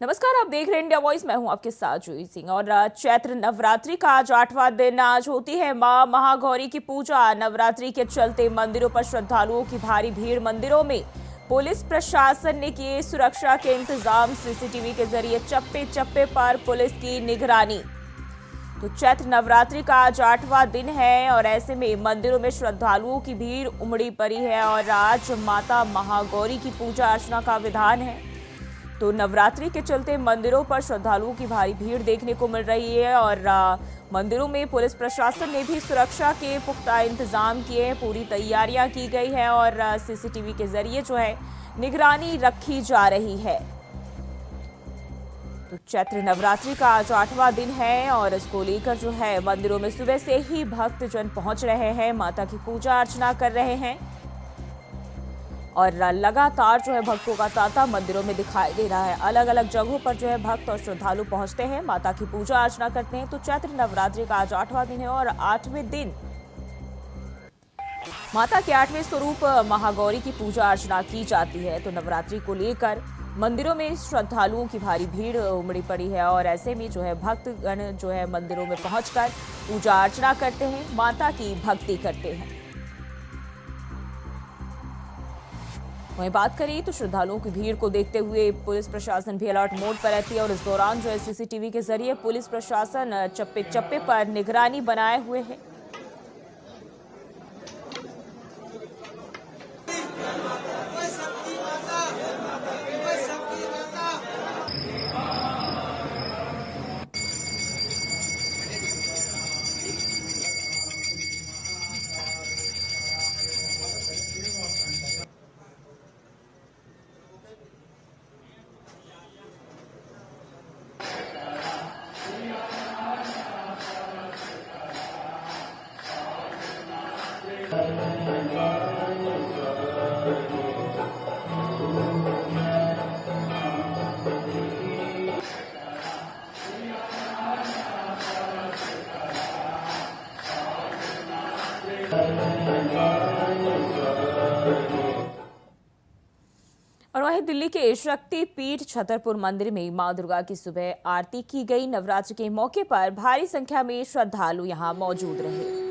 नमस्कार, आप देख रहे हैं इंडिया वॉइस। मैं हूं आपके साथ जूही सिंह। और चैत्र नवरात्रि का आज 8वां दिन आज होती है मां महागौरी की पूजा। नवरात्रि के चलते मंदिरों पर श्रद्धालुओं की भारी भीड़। मंदिरों में पुलिस प्रशासन ने किए सुरक्षा के इंतजाम। सीसीटीवी के जरिए चप्पे चप्पे पर पुलिस की निगरानी। तो चैत्र नवरात्रि का आज 8वां दिन है और ऐसे में मंदिरों में श्रद्धालुओं की भीड़ उमड़ी पड़ी है और आज माता महागौरी की पूजा अर्चना का विधान है। तो नवरात्रि के चलते मंदिरों पर श्रद्धालुओं की भारी भीड़ देखने को मिल रही है और मंदिरों में पुलिस प्रशासन ने भी सुरक्षा के पुख्ता इंतजाम किए। पूरी तैयारियां की गई है और सीसीटीवी के जरिए जो है निगरानी रखी जा रही है। तो चैत्र नवरात्रि का आज 8वां दिन है और इसको लेकर जो है मंदिरों में सुबह से ही भक्तजन पहुंच रहे हैं, माता की पूजा अर्चना कर रहे हैं और लगातार जो है भक्तों का तांता मंदिरों में दिखाई दे रहा है। अलग अलग जगहों पर जो है भक्त और श्रद्धालु पहुंचते हैं, माता की पूजा अर्चना करते हैं। तो चैत्र नवरात्रि का आज 8वां दिन है और 8वें दिन माता के 8वें स्वरूप महागौरी की पूजा अर्चना की जाती है। तो नवरात्रि को लेकर मंदिरों में श्रद्धालुओं की भारी भीड़ उमड़ी पड़ी है और ऐसे में जो है भक्तगण जो है मंदिरों में पहुंचकर पूजा अर्चना करते हैं, माता की भक्ति करते हैं। वहीं बात करें तो श्रद्धालुओं की भीड़ को देखते हुए पुलिस प्रशासन भी अलर्ट मोड पर रहती है और इस दौरान जो है सीसीटीवी के जरिए पुलिस प्रशासन चप्पे चप्पे पर निगरानी बनाए हुए है। और वहीं दिल्ली के शक्ति पीठ छतरपुर मंदिर में मां दुर्गा की सुबह आरती की गई। नवरात्र के मौके पर भारी संख्या में श्रद्धालु यहां मौजूद रहे।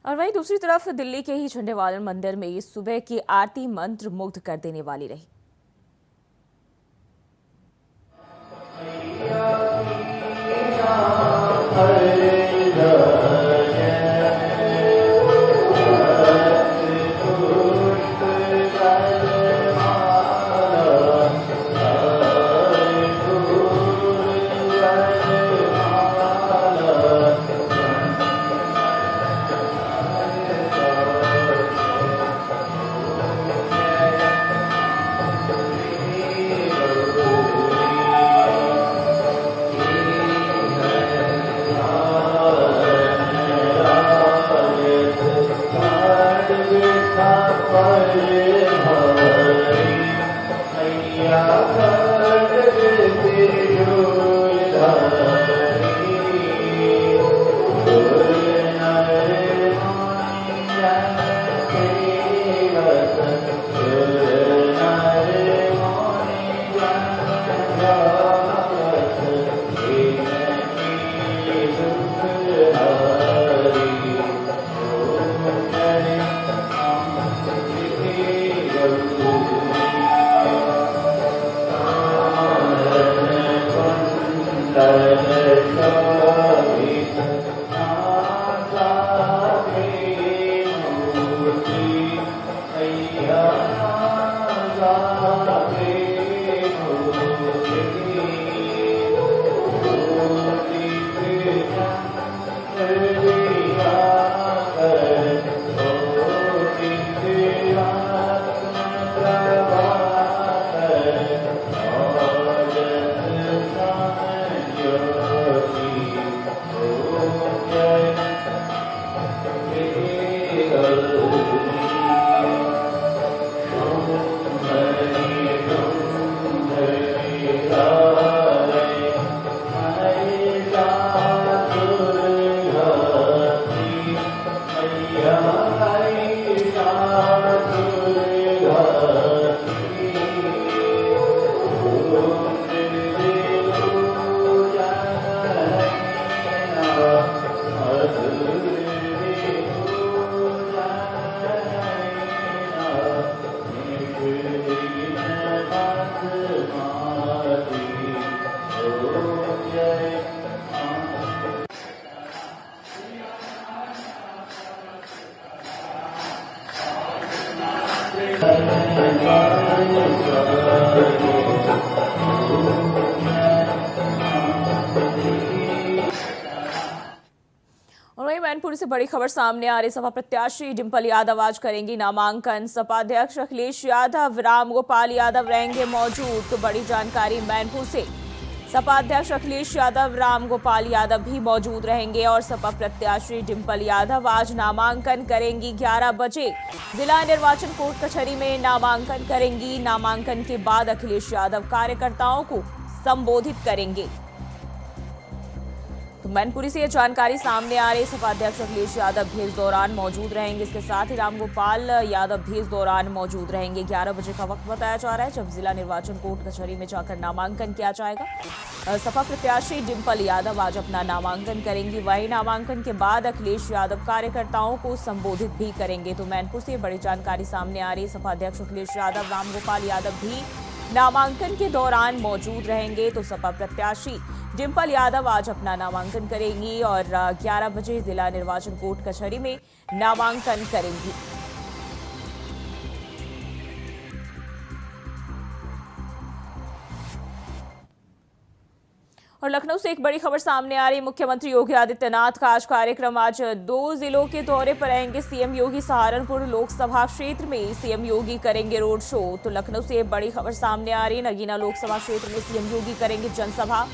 और वहीं दूसरी तरफ दिल्ली के ही झंडेवालन मंदिर में सुबह की आरती मंत्र मुग्ध कर देने वाली रही। और वहीं मैनपुरी से बड़ी खबर सामने आ रही। सपा प्रत्याशी डिंपल यादव आज करेंगी नामांकन। सपा अध्यक्ष अखिलेश यादव, राम गोपाल यादव रहेंगे मौजूद। तो बड़ी जानकारी मैनपुर से। सपा अध्यक्ष अखिलेश यादव, राम गोपाल यादव भी मौजूद रहेंगे और सपा प्रत्याशी डिंपल यादव आज नामांकन करेंगी। 11 बजे जिला निर्वाचन कोर्ट कचहरी में नामांकन करेंगी। नामांकन के बाद अखिलेश यादव कार्यकर्ताओं को संबोधित करेंगे। तो मैनपुरी से ये जानकारी सामने आ रही। सपा अध्यक्ष अखिलेश यादव भी इस दौरान मौजूद रहेंगे। इसके साथ ही रामगोपाल यादव भी इस दौरान मौजूद रहेंगे। 11 बजे का वक्त बताया जा रहा है जब जिला निर्वाचन कोर्ट कचहरी में जाकर नामांकन किया जाएगा। सपा प्रत्याशी डिंपल यादव आज अपना नामांकन करेंगी। वहीं नामांकन के बाद अखिलेश यादव कार्यकर्ताओं को संबोधित भी करेंगे। तो मैनपुर से बड़ी जानकारी सामने आ रही। सपा अध्यक्ष अखिलेश यादव, रामगोपाल यादव भी नामांकन के दौरान मौजूद रहेंगे। तो सपा प्रत्याशी डिंपल यादव आज अपना नामांकन करेंगी और 11 बजे जिला निर्वाचन कोर्ट कचहरी में नामांकन करेंगी। और लखनऊ से एक बड़ी खबर सामने आ रही। मुख्यमंत्री योगी आदित्यनाथ का आज कार्यक्रम। आज 2 जिलों के दौरे पर रहेंगे सीएम योगी। सहारनपुर लोकसभा क्षेत्र में सीएम योगी करेंगे रोड शो। तो लखनऊ से एक बड़ी खबर सामने आ रही। नगीना लोकसभा क्षेत्र में सीएम योगी करेंगे जनसभा।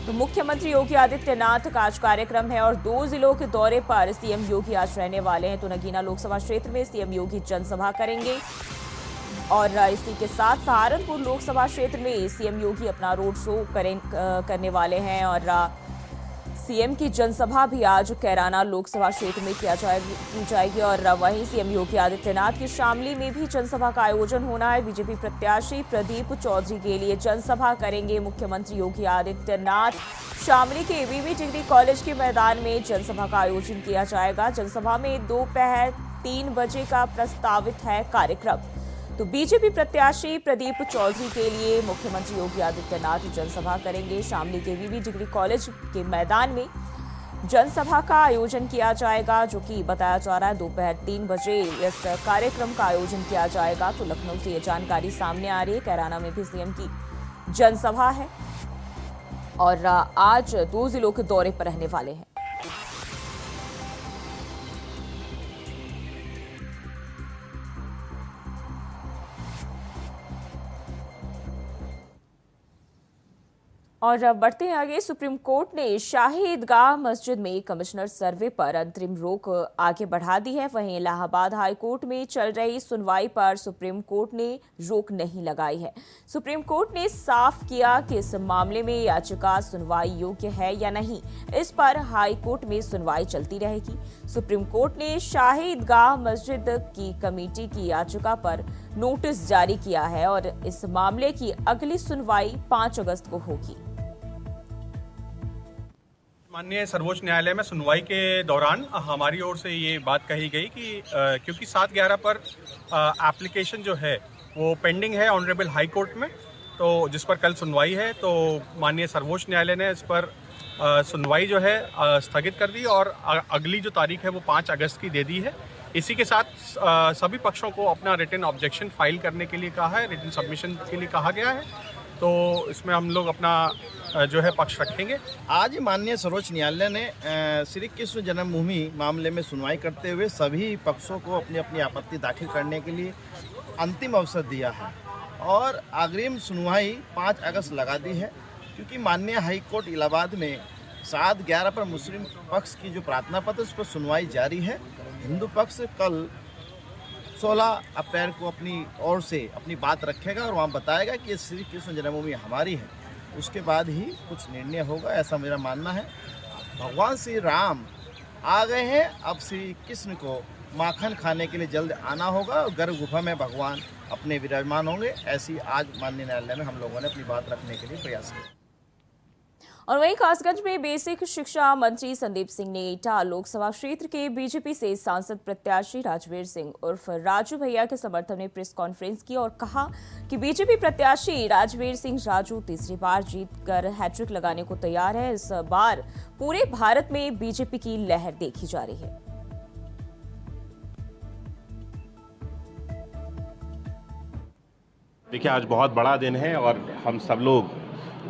तो मुख्यमंत्री योगी आदित्यनाथ का आज कार्यक्रम है और 2 जिलों के दौरे पर सीएम योगी आज रहने वाले हैं। तो नगीना लोकसभा क्षेत्र में सीएम योगी जनसभा करेंगे और इसी के साथ सहारनपुर लोकसभा क्षेत्र में सीएम योगी अपना रोड शो करने वाले हैं और सीएम की जनसभा भी आज कैराना लोकसभा क्षेत्र में की जाएगी। और वहीं सीएम योगी आदित्यनाथ की शामली में भी जनसभा का आयोजन होना है। बीजेपी प्रत्याशी प्रदीप चौधरी के लिए जनसभा करेंगे मुख्यमंत्री योगी आदित्यनाथ। शामली के एबीवी डिग्री कॉलेज के मैदान में जनसभा का आयोजन किया जाएगा। जनसभा में दोपहर 3 बजे का प्रस्तावित है कार्यक्रम। तो बीजेपी प्रत्याशी प्रदीप चौधरी के लिए मुख्यमंत्री योगी आदित्यनाथ जनसभा करेंगे। शामली के एबीवी डिग्री कॉलेज के मैदान में जनसभा का आयोजन किया जाएगा, जो कि बताया जा रहा है दोपहर 3 बजे इस कार्यक्रम का आयोजन किया जाएगा। तो लखनऊ से ये जानकारी सामने आ रही है। कैराना में भी सीएम की जनसभा है और आज 2 जिलों के दौरे पर रहने वाले हैं। और अब बढ़ते हैं आगे। सुप्रीम कोर्ट ने शाही ईदगाह मस्जिद में कमिश्नर सर्वे पर अंतरिम रोक आगे बढ़ा दी है। वहीं इलाहाबाद हाई कोर्ट में चल रही सुनवाई पर सुप्रीम कोर्ट ने रोक नहीं लगाई है। सुप्रीम कोर्ट ने साफ किया कि इस मामले में याचिका सुनवाई योग्य है या नहीं। इस पर हाई कोर्ट में सुनवाई चलती रहेगी। सुप्रीम कोर्ट ने शाही ईदगाह मस्जिद की कमेटी की याचिका पर नोटिस जारी किया है और इस मामले की अगली सुनवाई 5 अगस्त को होगी। माननीय सर्वोच्च न्यायालय में सुनवाई के दौरान हमारी ओर से ये बात कही गई कि क्योंकि 7/11 पर एप्लीकेशन जो है वो पेंडिंग है ऑनरेबल हाई कोर्ट में, तो जिस पर कल सुनवाई है, तो माननीय सर्वोच्च न्यायालय ने इस पर सुनवाई जो है स्थगित कर दी और अगली जो तारीख है वो 5 अगस्त की दे दी है। इसी के साथ सभी पक्षों को अपना रिटन ऑब्जेक्शन फाइल करने के लिए कहा है, रिटन सबमिशन के लिए कहा गया है, तो इसमें हम लोग अपना जो है पक्ष रखेंगे। आज माननीय सर्वोच्च न्यायालय ने श्री कृष्ण जन्मभूमि मामले में सुनवाई करते हुए सभी पक्षों को अपनी अपनी आपत्ति दाखिल करने के लिए अंतिम अवसर दिया है और अग्रिम सुनवाई 5 अगस्त लगा दी है, क्योंकि माननीय हाई कोर्ट इलाहाबाद में 7/11 पर मुस्लिम पक्ष की जो प्रार्थना पत्र उस पर सुनवाई जारी है। हिंदू पक्ष कल 16 अप्रैल को अपनी ओर से अपनी बात रखेगा और वहाँ बताएगा कि श्री कृष्ण जन्मभूमि हमारी है। उसके बाद ही कुछ निर्णय होगा, ऐसा मेरा मानना है। भगवान श्री राम आ गए हैं, अब श्री कृष्ण को माखन खाने के लिए जल्द आना होगा और गर्भ गुफा में भगवान अपने विराजमान होंगे। ऐसी आज माननीय न्यायालय में हम लोगों ने अपनी बात रखने के लिए प्रयास किया। और वहीं कासगंज में बेसिक शिक्षा मंत्री संदीप सिंह ने एटा लोकसभा क्षेत्र के बीजेपी से सांसद प्रत्याशी राजवीर सिंह उर्फ राजू भैया के समर्थन में प्रेस कॉन्फ्रेंस की और कहा कि बीजेपी प्रत्याशी राजवीर सिंह राजू तीसरी बार जीतकर हैट्रिक लगाने को तैयार है। इस बार पूरे भारत में बीजेपी की लहर देखी जा रही है। देखिए, आज बहुत बड़ा दिन है और हम सब लोग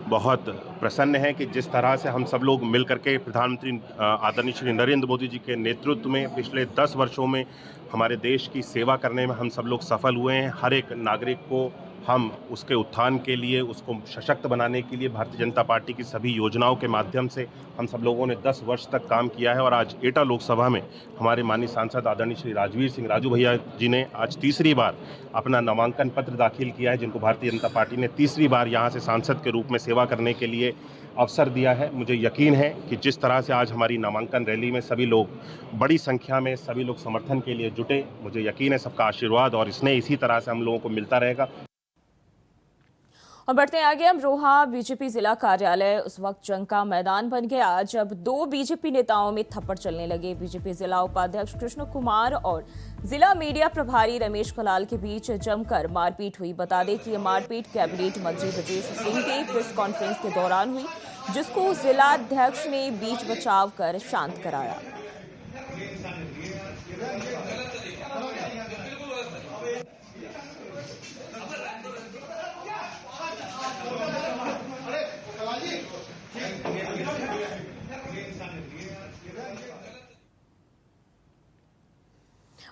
बहुत प्रसन्न हैं कि जिस तरह से हम सब लोग मिल करके प्रधानमंत्री आदरणीय श्री नरेंद्र मोदी जी के नेतृत्व में पिछले 10 वर्षों में हमारे देश की सेवा करने में हम सब लोग सफल हुए हैं। हर एक नागरिक को हम उसके उत्थान के लिए, उसको सशक्त बनाने के लिए भारतीय जनता पार्टी की सभी योजनाओं के माध्यम से हम सब लोगों ने 10 वर्ष तक काम किया है। और आज एटा लोकसभा में हमारे माननीय सांसद आदरणीय श्री राजवीर सिंह राजू भैया जी ने आज तीसरी बार अपना नामांकन पत्र दाखिल किया है, जिनको भारतीय जनता पार्टी ने तीसरी बार यहाँ से सांसद के रूप में सेवा करने के लिए अवसर दिया है। मुझे यकीन है कि जिस तरह से आज हमारी नामांकन रैली में सभी लोग बड़ी संख्या में सभी लोग समर्थन के लिए जुटे, मुझे यकीन है सबका आशीर्वाद और स्नेह इसी तरह से हम लोगों को मिलता रहेगा। और बढ़ते हैं आगे। अमरोहा बीजेपी जिला कार्यालय उस वक्त जंग का मैदान बन गया जब 2 बीजेपी नेताओं में थप्पड़ चलने लगे। बीजेपी जिला उपाध्यक्ष कृष्ण कुमार और जिला मीडिया प्रभारी रमेश कलाल के बीच जमकर मारपीट हुई। बता दें कि यह मारपीट कैबिनेट मंत्री ब्रजेश सिंह की प्रेस कॉन्फ्रेंस के दौरान हुई, जिसको जिलाध्यक्ष ने बीच बचाव कर शांत कराया।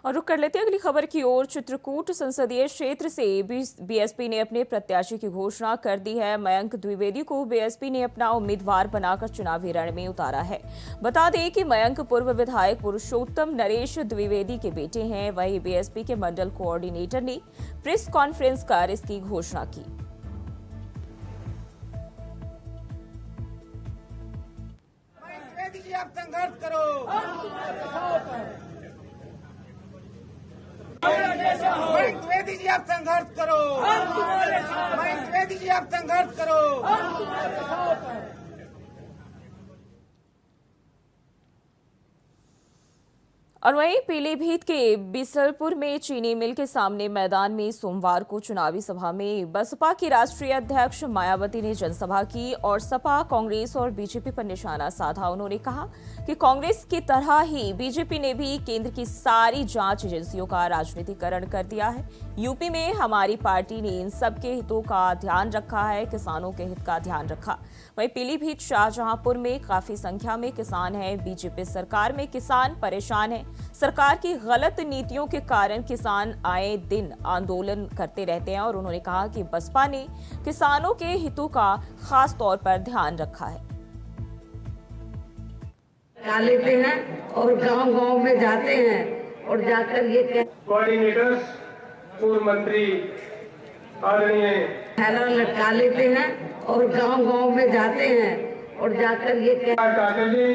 और रुक कर लेते हैं अगली खबर की ओर। चित्रकूट संसदीय क्षेत्र से बीएसपी ने अपने प्रत्याशी की घोषणा कर दी है। मयंक द्विवेदी को बीएसपी ने अपना उम्मीदवार बनाकर चुनावी रण में उतारा है। बता दें कि मयंक पूर्व विधायक पुरुषोत्तम नरेश द्विवेदी के बेटे हैं। वहीं बीएसपी के मंडल कोऑर्डिनेटर ने प्रेस कॉन्फ्रेंस कर इसकी घोषणा की। आप संघर्ष करो, मयंक द्विवेदी जी आप संघर्ष करो, मयंक द्विवेदी जी आप संघर्ष करो। और वहीं पीलीभीत के बिसलपुर में चीनी मिल के सामने मैदान में सोमवार को चुनावी सभा में बसपा की राष्ट्रीय अध्यक्ष मायावती ने जनसभा की और सपा, कांग्रेस और बीजेपी पर निशाना साधा। उन्होंने कहा कि कांग्रेस की तरह ही बीजेपी ने भी केंद्र की सारी जांच एजेंसियों का राजनीतिकरण कर दिया है। यूपी में हमारी पार्टी ने इन सबके हितों का ध्यान रखा है, किसानों के हित का ध्यान रखा। वहीं पीलीभीत शाहजहांपुर में काफी संख्या में किसान हैं। बीजेपी सरकार में किसान परेशान है। सरकार की गलत नीतियों के कारण किसान आए दिन आंदोलन करते रहते हैं और उन्होंने कहा कि बसपा ने किसानों के हितों का खास तौर पर ध्यान रखा है। खा लेते हैं और गांव-गांव में जाते हैं और जाकर ये कोऑर्डिनेटर्स, पूर्व मंत्री आदरणीय थैला लटका लेते हैं और गांव-गांव में जाते हैं और जाकर ये टाकर जी,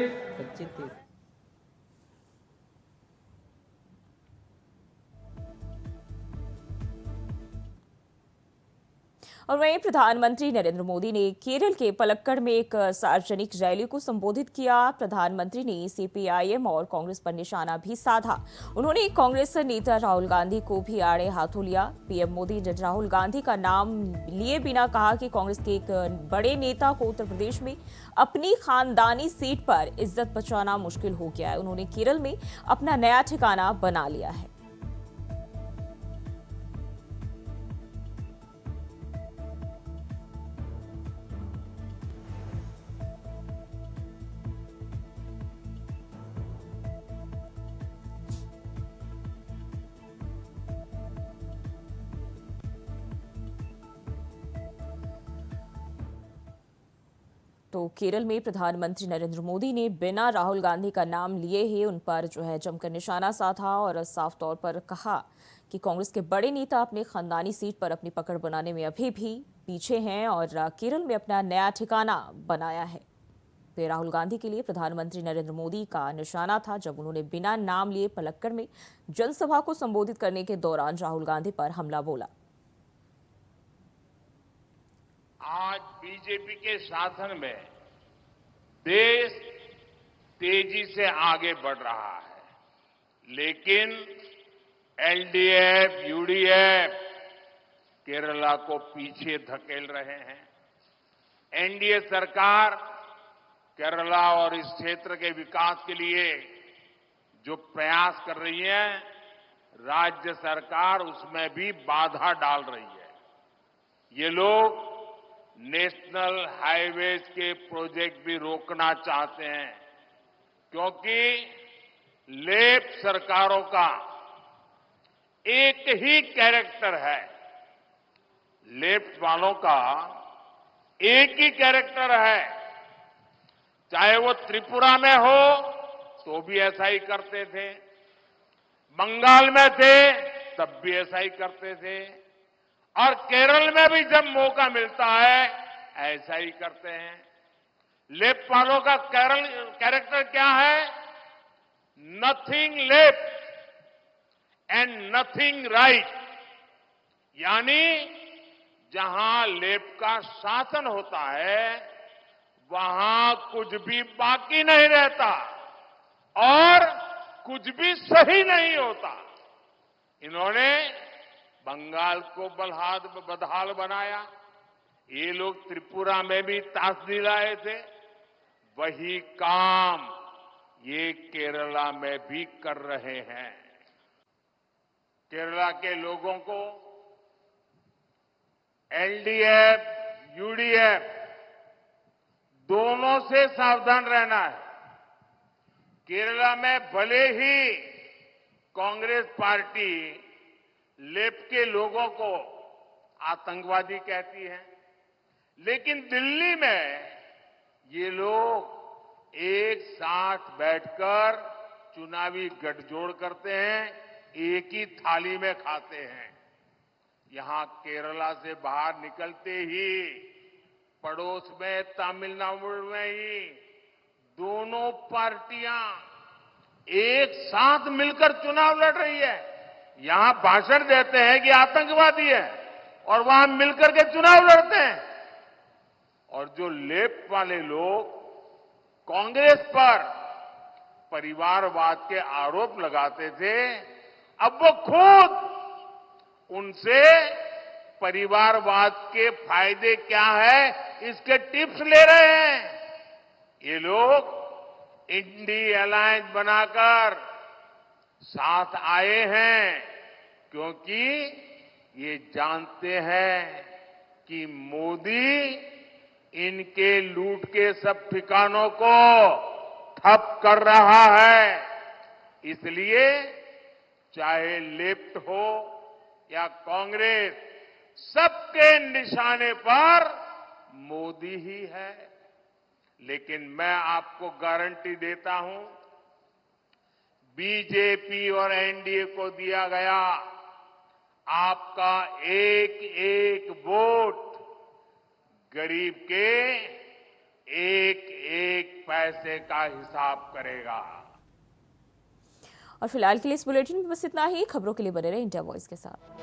और वहीं प्रधानमंत्री नरेंद्र मोदी ने केरल के पलक्कड़ में एक सार्वजनिक रैली को संबोधित किया। प्रधानमंत्री ने सीपीआईएम और कांग्रेस पर निशाना भी साधा। उन्होंने कांग्रेस नेता राहुल गांधी को भी आड़े हाथों लिया। पीएम मोदी ने राहुल गांधी का नाम लिए बिना कहा कि कांग्रेस के एक बड़े नेता को उत्तर प्रदेश में अपनी खानदानी सीट पर इज्जत बचाना मुश्किल हो गया है। उन्होंने केरल में अपना नया ठिकाना बना लिया है। तो केरल में प्रधानमंत्री नरेंद्र मोदी ने बिना राहुल गांधी का नाम लिए ही उन पर जो है जमकर निशाना साधा और साफ तौर पर कहा कि कांग्रेस के बड़े नेता अपने खानदानी सीट पर अपनी पकड़ बनाने में अभी भी पीछे हैं और केरल में अपना नया ठिकाना बनाया है। वे राहुल गांधी के लिए प्रधानमंत्री नरेंद्र मोदी का निशाना था जब उन्होंने बिना नाम लिए पलक्कड़ में जनसभा को संबोधित करने के दौरान राहुल गांधी पर हमला बोला। आज बीजेपी के शासन में देश तेजी से आगे बढ़ रहा है, लेकिन एलडीएफ, यूडीएफ केरला को पीछे धकेल रहे हैं। एनडीए सरकार केरला और इस क्षेत्र के विकास के लिए जो प्रयास कर रही है, राज्य सरकार उसमें भी बाधा डाल रही है। ये लोग नेशनल हाईवेज के प्रोजेक्ट भी रोकना चाहते हैं, क्योंकि लेफ्ट सरकारों का एक ही कैरेक्टर है। लेफ्ट वालों का एक ही कैरेक्टर है, चाहे वो त्रिपुरा में हो तो भी ऐसा ही करते थे, बंगाल में थे तब भी ऐसा ही करते थे, और केरल में भी जब मौका मिलता है ऐसा ही करते हैं। लेफ्ट वालों का कैरेक्टर क्या है? Nothing left and nothing right, यानी जहां लेफ्ट का शासन होता है वहां कुछ भी बाकी नहीं रहता और कुछ भी सही नहीं होता। इन्होंने बंगाल को बदहाल बनाया, ये लोग त्रिपुरा में भी ताश दिलाए थे, वही काम ये केरला में भी कर रहे हैं। केरला के लोगों को एलडीएफ, यूडीएफ दोनों से सावधान रहना है। केरला में भले ही कांग्रेस पार्टी लेफ्ट के लोगों को आतंकवादी कहती है, लेकिन दिल्ली में ये लोग एक साथ बैठकर चुनावी गठजोड़ करते हैं, एक ही थाली में खाते हैं। यहां केरला से बाहर निकलते ही पड़ोस में तमिलनाडु में ही दोनों पार्टियां एक साथ मिलकर चुनाव लड़ रही है। यहां भाषण देते हैं कि आतंकवादी है और वहां मिलकर के चुनाव लड़ते हैं। और जो लेफ्ट वाले लोग कांग्रेस पर परिवारवाद के आरोप लगाते थे, अब वो खुद उनसे परिवारवाद के फायदे क्या है इसके टिप्स ले रहे हैं। ये लोग इंडी अलायंस बनाकर साथ आए हैं, क्योंकि ये जानते हैं कि मोदी इनके लूट के सब ठिकानों को ठप कर रहा है। इसलिए चाहे लेफ्ट हो या कांग्रेस, सबके निशाने पर मोदी ही है। लेकिन मैं आपको गारंटी देता हूं, बीजेपी और एनडीए को दिया गया आपका एक एक वोट गरीब के एक एक पैसे का हिसाब करेगा। और फिलहाल के लिए इस बुलेटिन में बस इतना ही। खबरों के लिए बने रहे इंडिया वॉइस के साथ।